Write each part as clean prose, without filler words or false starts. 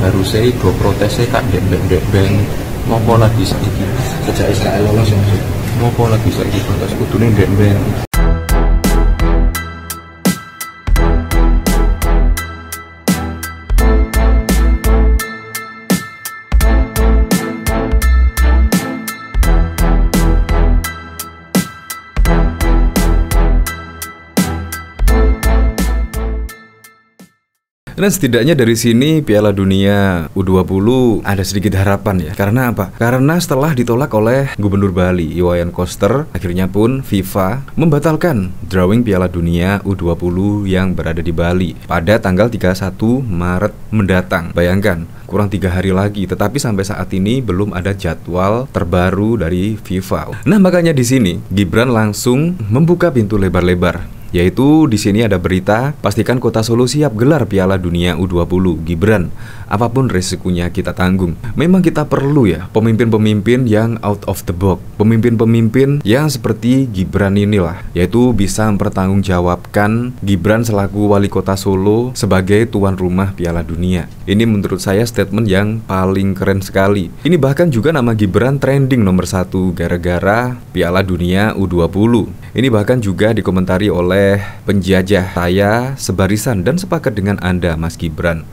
harusnya go protesnya kak dek ngopo lagi saiki sejak Israel lolos ngopo lagi saiki protes kudune dek. Dan setidaknya dari sini Piala Dunia U20 ada sedikit harapan ya. Karena apa? Karena setelah ditolak oleh Gubernur Bali Iwayan Koster, akhirnya pun FIFA membatalkan drawing Piala Dunia U20 yang berada di Bali pada tanggal 31 Maret mendatang. Bayangkan, kurang 3 hari lagi, tetapi sampai saat ini belum ada jadwal terbaru dari FIFA. Nah, makanya di sini Gibran langsung membuka pintu lebar-lebar. Yaitu di sini ada berita, pastikan Kota Solo siap gelar Piala Dunia U20. Gibran, apapun resikonya kita tanggung. Memang kita perlu ya pemimpin-pemimpin yang out of the box, pemimpin-pemimpin yang seperti Gibran inilah, yaitu bisa mempertanggungjawabkan Gibran selaku wali kota Solo sebagai tuan rumah Piala Dunia. Ini menurut saya statement yang paling keren sekali. Ini bahkan juga nama Gibran trending nomor 1 gara-gara Piala Dunia U20. Ini bahkan juga dikomentari oleh penjajah saya sebarisan dan sepakat dengan Anda Mas Gibran.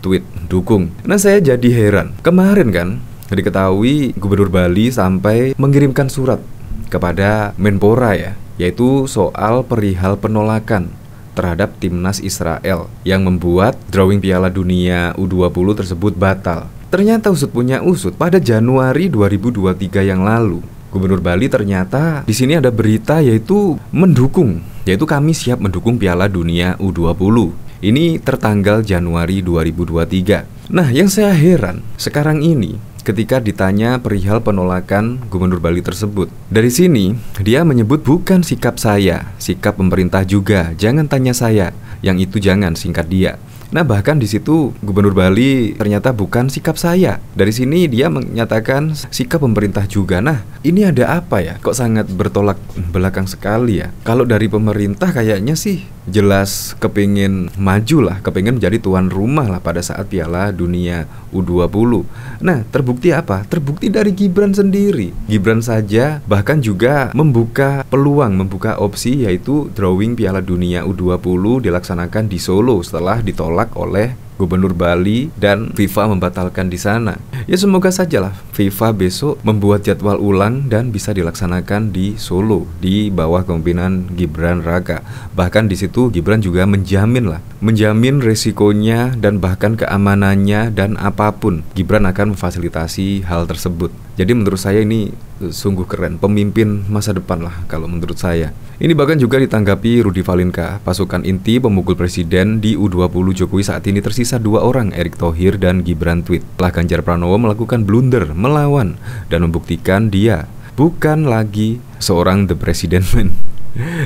Tweet dukung. Nah, saya jadi heran. Kemarin kan diketahui Gubernur Bali sampai mengirimkan surat kepada Menpora ya, yaitu soal perihal penolakan terhadap timnas Israel yang membuat drawing Piala Dunia U20 tersebut batal. Ternyata usut punya usut, pada Januari 2023 yang lalu Gubernur Bali ternyata di sini ada berita yaitu mendukung, yaitu kami siap mendukung Piala Dunia U20. Ini tertanggal Januari 2023. Nah, yang saya heran sekarang ini ketika ditanya perihal penolakan Gubernur Bali tersebut, dari sini dia menyebut bukan sikap saya, sikap pemerintah juga. Jangan tanya saya, yang itu jangan, singkat dia. Nah, bahkan di situ Gubernur Bali ternyata bukan sikap saya. Dari sini dia menyatakan sikap pemerintah juga. Nah, ini ada apa ya? Kok sangat bertolak belakang sekali ya? Kalau dari pemerintah kayaknya sih jelas kepingin maju lah, kepingin menjadi tuan rumah lah pada saat Piala Dunia U20. Nah, terbukti apa? Terbukti dari Gibran sendiri. Gibran saja bahkan juga membuka peluang, membuka opsi yaitu drawing Piala Dunia U20 dilaksanakan di Solo setelah ditolak oleh Gubernur Bali dan FIFA membatalkan di sana. Ya, semoga sajalah FIFA besok membuat jadwal ulang dan bisa dilaksanakan di Solo di bawah kepemimpinan Gibran Raka. Bahkan di situ Gibran juga menjamin resikonya dan bahkan keamanannya, dan apapun Gibran akan memfasilitasi hal tersebut. Jadi menurut saya ini sungguh keren, pemimpin masa depan lah kalau menurut saya. Ini bahkan juga ditanggapi Rudy Valinka, pasukan inti pemukul presiden di U20 Jokowi saat ini tersisa 2 orang, Erick Thohir dan Gibran. Tweet, setelah Ganjar Pranowo melakukan blunder, melawan dan membuktikan dia bukan lagi seorang the president man.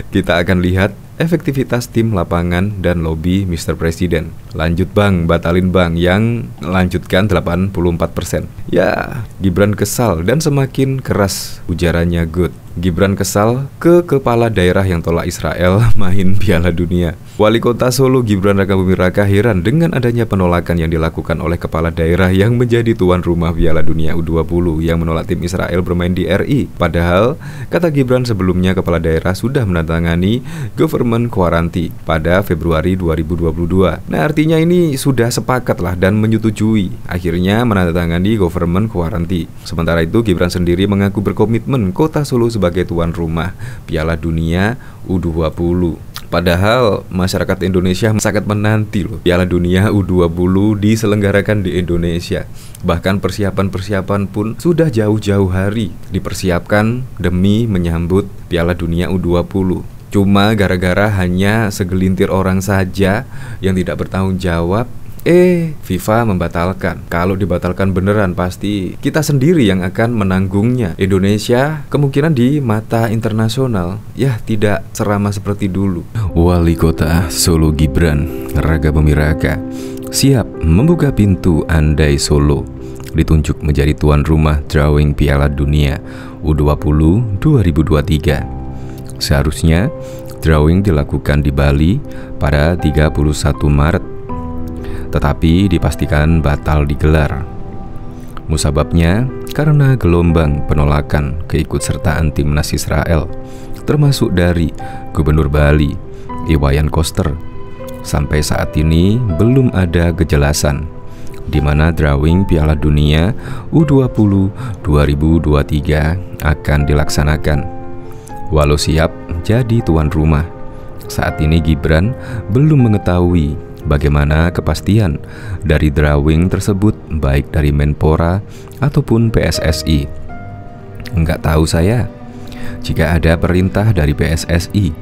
Kita akan lihat efektivitas tim lapangan dan lobby Mr. Presiden. Lanjut bang, batalin bang, yang lanjutkan 84%. Ya, Gibran kesal dan semakin keras ujarannya. Good. Gibran kesal ke kepala daerah yang tolak Israel main Piala Dunia. Wali Kota Solo Gibran Raka Buming Raka heran dengan adanya penolakan yang dilakukan oleh kepala daerah yang menjadi tuan rumah Piala Dunia U20 yang menolak tim Israel bermain di RI. Padahal, kata Gibran, sebelumnya kepala daerah sudah menandatangani government quarantine pada Februari 2022. Nah, artinya ini sudah sepakat lah dan menyetujui akhirnya menandatangani government quarantine. Sementara itu Gibran sendiri mengaku berkomitmen Kota Solo sebagai tuan rumah Piala Dunia U20. Padahal masyarakat Indonesia sangat menanti loh Piala Dunia U20 diselenggarakan di Indonesia. Bahkan persiapan-persiapan pun sudah jauh-jauh hari dipersiapkan demi menyambut Piala Dunia U20. Cuma gara-gara hanya segelintir orang saja yang tidak bertanggung jawab, FIFA membatalkan. Kalau dibatalkan beneran pasti kita sendiri yang akan menanggungnya. Indonesia kemungkinan di mata internasional ya tidak seramah seperti dulu. Wali Kota Solo Gibran Raka Buming Raka siap membuka pintu andai Solo ditunjuk menjadi tuan rumah drawing Piala Dunia U20 2023. Seharusnya drawing dilakukan di Bali pada 31 Maret. tetapi dipastikan batal digelar. Musababnya karena gelombang penolakan keikutsertaan timnas Israel, termasuk dari Gubernur Bali, Iwayan Koster. Sampai saat ini belum ada kejelasan di mana drawing Piala Dunia U20 2023 akan dilaksanakan. Walau siap jadi tuan rumah, saat ini Gibran belum mengetahui bagaimana kepastian dari drawing tersebut, baik dari Menpora ataupun PSSI. Enggak tahu saya. Jika ada perintah dari PSSI,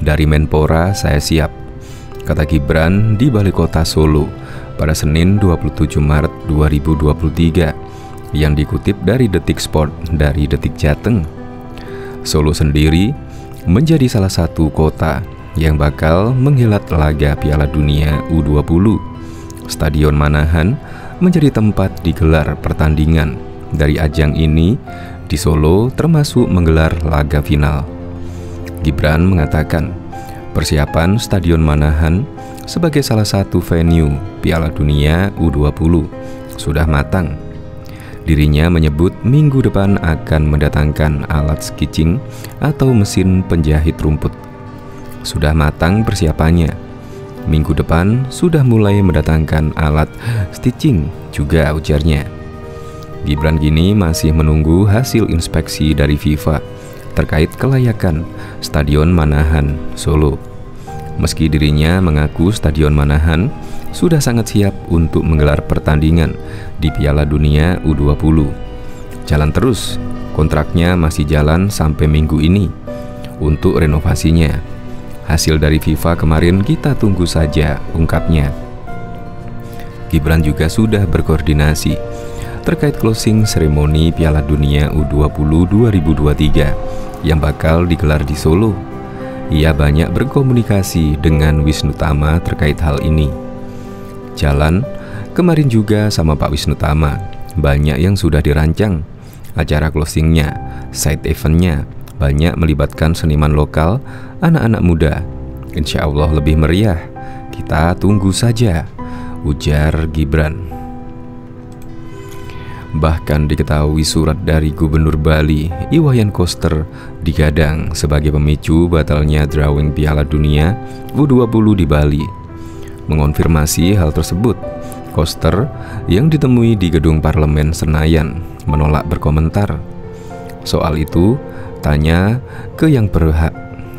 dari Menpora, saya siap, kata Gibran di Balai Kota Solo pada Senin 27 Maret 2023 yang dikutip dari Detik Sport dari Detik Jateng. Solo sendiri menjadi salah satu kota yang bakal menghelat laga Piala Dunia U20. Stadion Manahan menjadi tempat digelar pertandingan dari ajang ini. Di Solo termasuk menggelar laga final. Gibran mengatakan persiapan Stadion Manahan sebagai salah satu venue Piala Dunia U20 sudah matang. Dirinya menyebut minggu depan akan mendatangkan alat skitching atau mesin penjahit rumput. Sudah matang persiapannya. Minggu depan sudah mulai mendatangkan alat stitching juga, ujarnya. Gibran kini masih menunggu hasil inspeksi dari FIFA terkait kelayakan Stadion Manahan Solo. Meski dirinya mengaku Stadion Manahan sudah sangat siap untuk menggelar pertandingan di Piala Dunia U20. Jalan terus, kontraknya masih jalan sampai minggu ini untuk renovasinya. Hasil dari FIFA kemarin kita tunggu saja, ungkapnya. Gibran juga sudah berkoordinasi terkait closing seremoni Piala Dunia U20 2023 yang bakal digelar di Solo. Ia banyak berkomunikasi dengan Wisnu Tama terkait hal ini. Jalan kemarin juga sama Pak Wisnu Tama, banyak yang sudah dirancang. Acara closingnya, side eventnya, banyak melibatkan seniman lokal, anak-anak muda. Insya Allah lebih meriah. Kita tunggu saja, ujar Gibran. Bahkan diketahui surat dari Gubernur Bali, Iwayan Koster, digadang sebagai pemicu batalnya drawing Piala Dunia U20 di Bali. Mengonfirmasi hal tersebut, Koster yang ditemui di Gedung Parlemen Senayan menolak berkomentar. Soal itu, tanya ke yang berhak,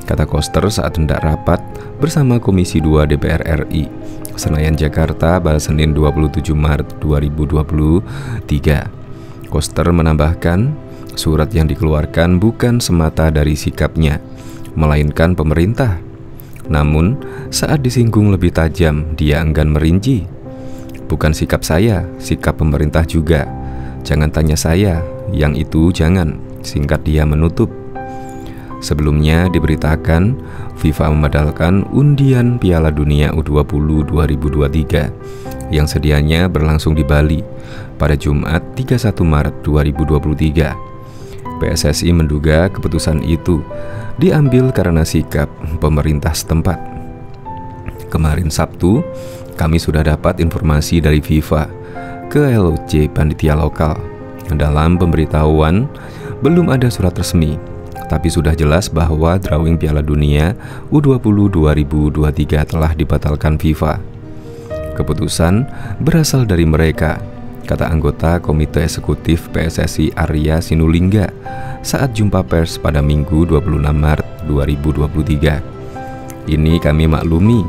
kata Koster saat hendak rapat bersama Komisi 2 DPR RI Senayan Jakarta pada Senin 27 Maret 2023. Koster menambahkan, surat yang dikeluarkan bukan semata dari sikapnya, melainkan pemerintah. Namun, saat disinggung lebih tajam, dia enggan merinci. Bukan sikap saya, sikap pemerintah juga. Jangan tanya saya, yang itu jangan, singkat dia menutup. Sebelumnya diberitakan FIFA membatalkan undian Piala Dunia U20 2023 yang sedianya berlangsung di Bali pada Jumat 31 Maret 2023. PSSI menduga keputusan itu diambil karena sikap pemerintah setempat. Kemarin Sabtu, kami sudah dapat informasi dari FIFA ke LOC panitia lokal. Dalam pemberitahuan, belum ada surat resmi, tapi sudah jelas bahwa drawing Piala Dunia U20 2023 telah dibatalkan FIFA. Keputusan berasal dari mereka, kata anggota Komite Eksekutif PSSI Arya Sinulinga saat jumpa pers pada Minggu 26 Maret 2023. Ini kami maklumi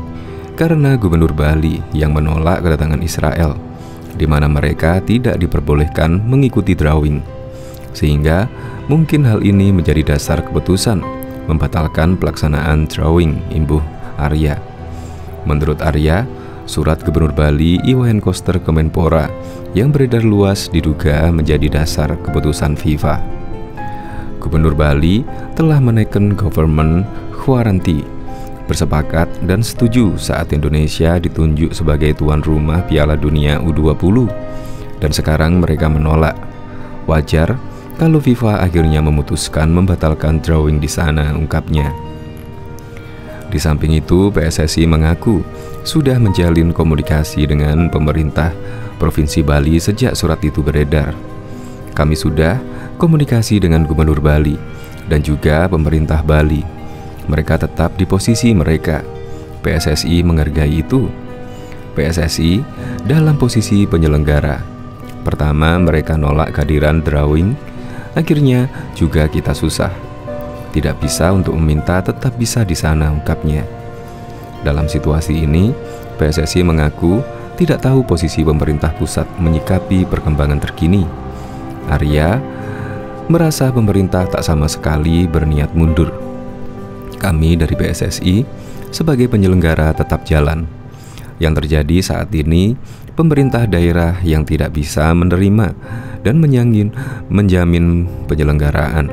karena Gubernur Bali yang menolak kedatangan Israel, di mana mereka tidak diperbolehkan mengikuti drawing. Sehingga mungkin hal ini menjadi dasar keputusan membatalkan pelaksanaan drawing, imbuh Arya. Menurut Arya, surat Gubernur Bali Iwayan Koster ke Menpora yang beredar luas diduga menjadi dasar keputusan FIFA. Gubernur Bali telah menaikkan government quarantine, bersepakat dan setuju saat Indonesia ditunjuk sebagai tuan rumah Piala Dunia U20, dan sekarang mereka menolak. Wajar kalau FIFA akhirnya memutuskan membatalkan drawing di sana, ungkapnya. Di samping itu, PSSI mengaku sudah menjalin komunikasi dengan pemerintah Provinsi Bali sejak surat itu beredar. Kami sudah komunikasi dengan Gubernur Bali dan juga pemerintah Bali. Mereka tetap di posisi mereka. PSSI menghargai itu. PSSI dalam posisi penyelenggara. Pertama, mereka nolak kehadiran drawing. Akhirnya juga kita susah. Tidak bisa untuk meminta tetap bisa di sana, ungkapnya. Dalam situasi ini, PSSI mengaku tidak tahu posisi pemerintah pusat menyikapi perkembangan terkini. Arya merasa pemerintah tak sama sekali berniat mundur. Kami dari PSSI sebagai penyelenggara tetap jalan. Yang terjadi saat ini, pemerintah daerah yang tidak bisa menerima dan menjamin penyelenggaraan.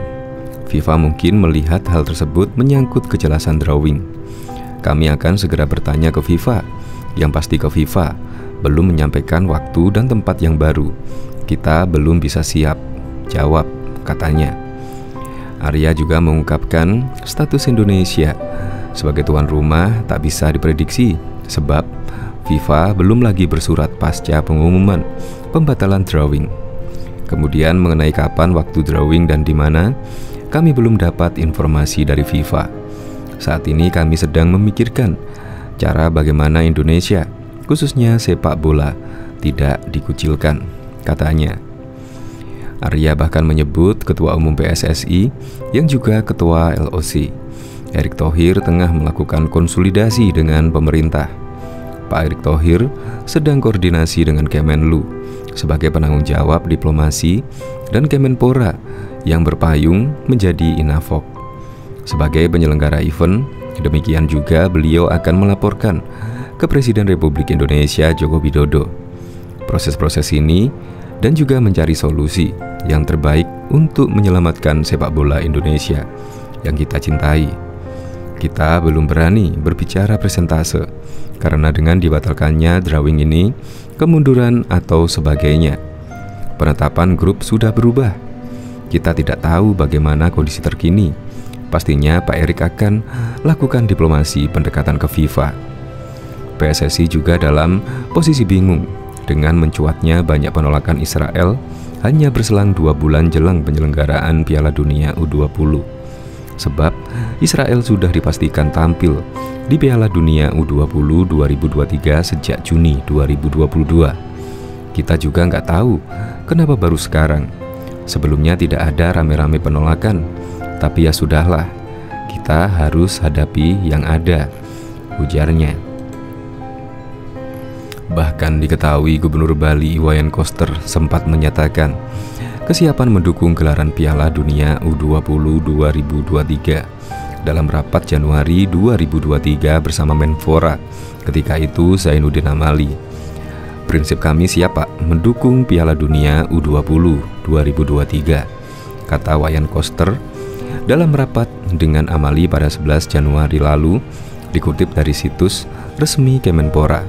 FIFA mungkin melihat hal tersebut menyangkut kejelasan drawing. Kami akan segera bertanya ke FIFA. Yang pasti ke FIFA belum menyampaikan waktu dan tempat yang baru. Kita belum bisa siap jawab, katanya. Arya juga mengungkapkan status Indonesia sebagai tuan rumah tak bisa diprediksi sebab FIFA belum lagi bersurat pasca pengumuman pembatalan drawing. Kemudian mengenai kapan waktu drawing dan di mana, kami belum dapat informasi dari FIFA. Saat ini kami sedang memikirkan cara bagaimana Indonesia, khususnya sepak bola, tidak dikucilkan, katanya. Arya bahkan menyebut Ketua Umum PSSI yang juga Ketua LOC, Erick Thohir, tengah melakukan konsolidasi dengan pemerintah. Pak Erick Thohir sedang koordinasi dengan Kemenlu sebagai penanggung jawab diplomasi dan Kemenpora yang berpayung menjadi Inafok sebagai penyelenggara event. Demikian juga beliau akan melaporkan ke Presiden Republik Indonesia Joko Widodo proses-proses ini dan juga mencari solusi yang terbaik untuk menyelamatkan sepak bola Indonesia yang kita cintai. Kita belum berani berbicara persentase karena dengan dibatalkannya drawing ini, kemunduran atau sebagainya, penetapan grup sudah berubah. Kita tidak tahu bagaimana kondisi terkini. Pastinya Pak Erick akan lakukan diplomasi pendekatan ke FIFA. PSSI juga dalam posisi bingung dengan mencuatnya banyak penolakan Israel hanya berselang 2 bulan jelang penyelenggaraan Piala Dunia U20. Sebab Israel sudah dipastikan tampil di Piala Dunia U20 2023 sejak Juni 2022. Kita juga nggak tahu kenapa baru sekarang. Sebelumnya tidak ada rame-rame penolakan. Tapi ya sudahlah, kita harus hadapi yang ada, ujarnya. Bahkan diketahui Gubernur Bali Iwayan Koster sempat menyatakan kesiapan mendukung gelaran Piala Dunia U20 2023 dalam rapat Januari 2023 bersama Menpora. Ketika itu Zainuddin Amali, prinsip kami siap Pak mendukung Piala Dunia U20 2023, kata Wayan Koster dalam rapat dengan Amali pada 11 Januari lalu, dikutip dari situs resmi Kemenpora.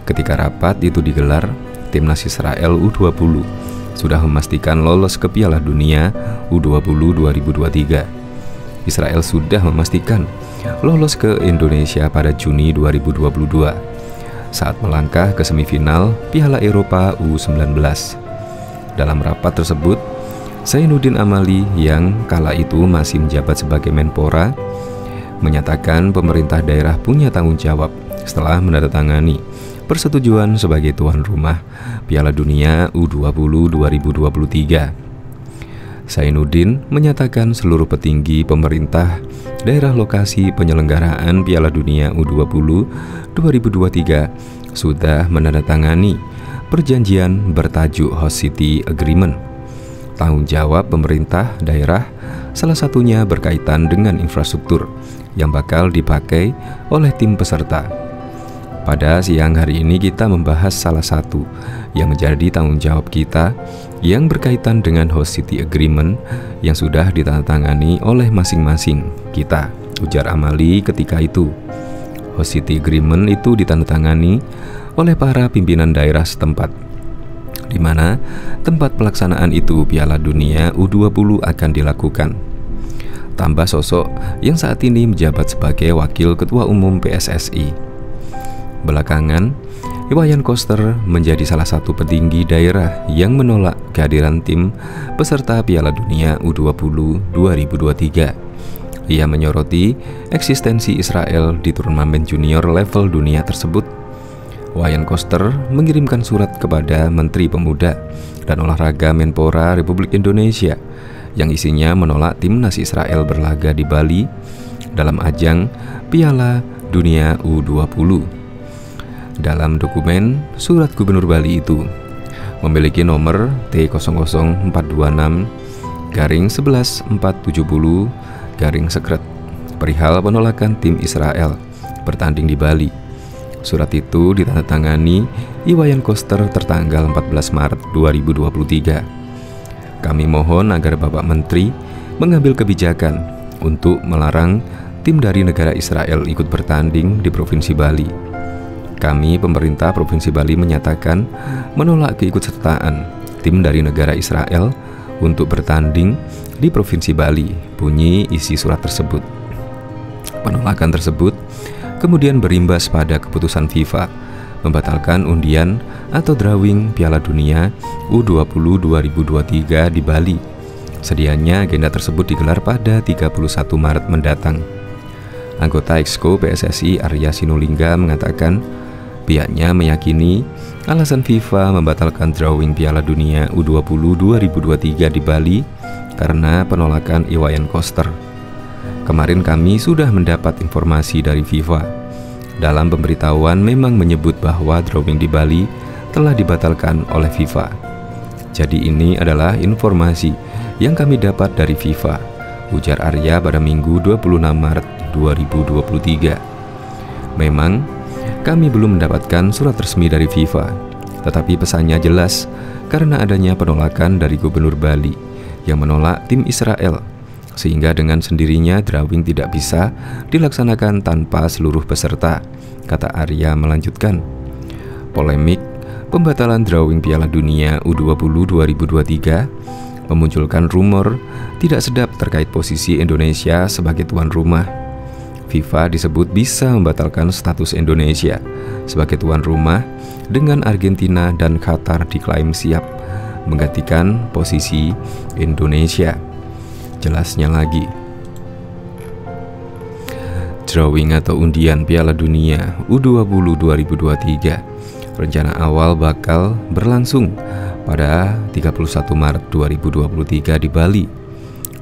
Ketika rapat itu digelar, timnas Israel U20 sudah memastikan lolos ke Piala Dunia U20 2023. Israel sudah memastikan lolos ke Indonesia pada Juni 2022 saat melangkah ke semifinal Piala Eropa U19. Dalam rapat tersebut, Zainuddin Amali yang kala itu masih menjabat sebagai Menpora menyatakan pemerintah daerah punya tanggung jawab setelah menandatangani persetujuan sebagai tuan rumah Piala Dunia U20 2023. Zainuddin menyatakan seluruh petinggi pemerintah daerah lokasi penyelenggaraan Piala Dunia U20 2023 sudah menandatangani perjanjian bertajuk Host City Agreement. Tanggung jawab pemerintah daerah salah satunya berkaitan dengan infrastruktur yang bakal dipakai oleh tim peserta. Pada siang hari ini kita membahas salah satu yang menjadi tanggung jawab kita yang berkaitan dengan Host City Agreement yang sudah ditandatangani oleh masing-masing kita, ujar Amali ketika itu. Host City Agreement itu ditandatangani oleh para pimpinan daerah setempat, di mana tempat pelaksanaan itu Piala Dunia U20 akan dilakukan. Tambah sosok yang saat ini menjabat sebagai Wakil Ketua Umum PSSI. Belakangan, Iwayan Koster menjadi salah satu petinggi daerah yang menolak kehadiran tim peserta Piala Dunia U20 2023. Ia menyoroti eksistensi Israel di turnamen junior level dunia tersebut. Iwayan Koster mengirimkan surat kepada Menteri Pemuda dan Olahraga Menpora Republik Indonesia yang isinya menolak timnas Israel berlaga di Bali dalam ajang Piala Dunia U20. Dalam dokumen, surat Gubernur Bali itu memiliki nomor T00426-11470 perihal penolakan tim Israel bertanding di Bali. Surat itu ditandatangani Iwayan Koster tertanggal 14 Maret 2023. Kami mohon agar Bapak Menteri mengambil kebijakan untuk melarang tim dari negara Israel ikut bertanding di Provinsi Bali. Kami, pemerintah Provinsi Bali, menyatakan menolak keikutsertaan tim dari negara Israel untuk bertanding di Provinsi Bali, bunyi isi surat tersebut. Penolakan tersebut kemudian berimbas pada keputusan FIFA membatalkan undian atau drawing Piala Dunia U20 2023 di Bali. Sedianya agenda tersebut digelar pada 31 Maret mendatang. Anggota Exco PSSI Arya Sinulinga mengatakan pihaknya meyakini alasan FIFA membatalkan drawing Piala Dunia U20 2023 di Bali karena penolakan Iwayan Koster. Kemarin kami sudah mendapat informasi dari FIFA. Dalam pemberitahuan memang menyebut bahwa drawing di Bali telah dibatalkan oleh FIFA. Jadi ini adalah informasi yang kami dapat dari FIFA, ujar Arya pada Minggu 26 Maret 2023. Memang kami belum mendapatkan surat resmi dari FIFA, tetapi pesannya jelas karena adanya penolakan dari Gubernur Bali yang menolak tim Israel, sehingga dengan sendirinya drawing tidak bisa dilaksanakan tanpa seluruh peserta, kata Arya melanjutkan. Polemik pembatalan drawing Piala Dunia U20 2023 memunculkan rumor tidak sedap terkait posisi Indonesia sebagai tuan rumah. FIFA disebut bisa membatalkan status Indonesia sebagai tuan rumah dengan Argentina dan Qatar diklaim siap menggantikan posisi Indonesia. Jelasnya lagi, drawing atau undian Piala Dunia U20 2023 rencana awal bakal berlangsung pada 31 Maret 2023 di Bali.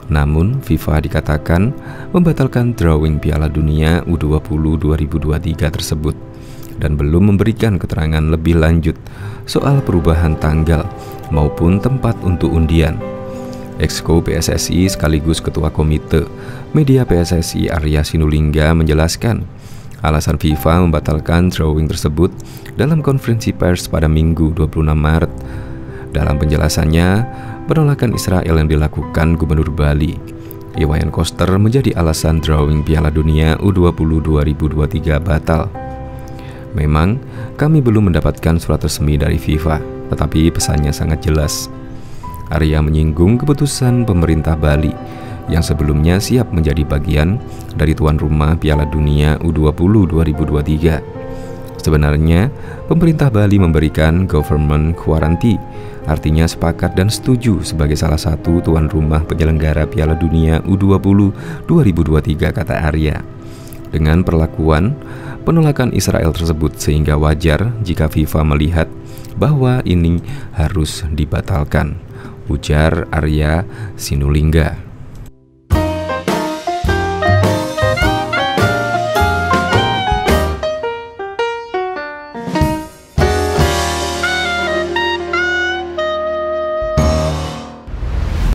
Namun, FIFA dikatakan membatalkan drawing Piala Dunia U20 2023 tersebut dan belum memberikan keterangan lebih lanjut soal perubahan tanggal maupun tempat untuk undian. Exco PSSI sekaligus Ketua Komite Media PSSI Arya Sinulinga menjelaskan alasan FIFA membatalkan drawing tersebut dalam konferensi pers pada Minggu 26 Maret. Dalam penjelasannya, penolakan Israel yang dilakukan Gubernur Bali, Iwayan Koster, menjadi alasan drawing Piala Dunia U20 2023 batal. Memang, kami belum mendapatkan surat resmi dari FIFA, tetapi pesannya sangat jelas. Arya menyinggung keputusan pemerintah Bali yang sebelumnya siap menjadi bagian dari tuan rumah Piala Dunia U20 2023. Sebenarnya, pemerintah Bali memberikan government quarantine, artinya sepakat dan setuju sebagai salah satu tuan rumah penyelenggara Piala Dunia U20 2023, kata Arya. Dengan perlakuan penolakan Israel tersebut, sehingga wajar jika FIFA melihat bahwa ini harus dibatalkan, ujar Arya Sinulinga.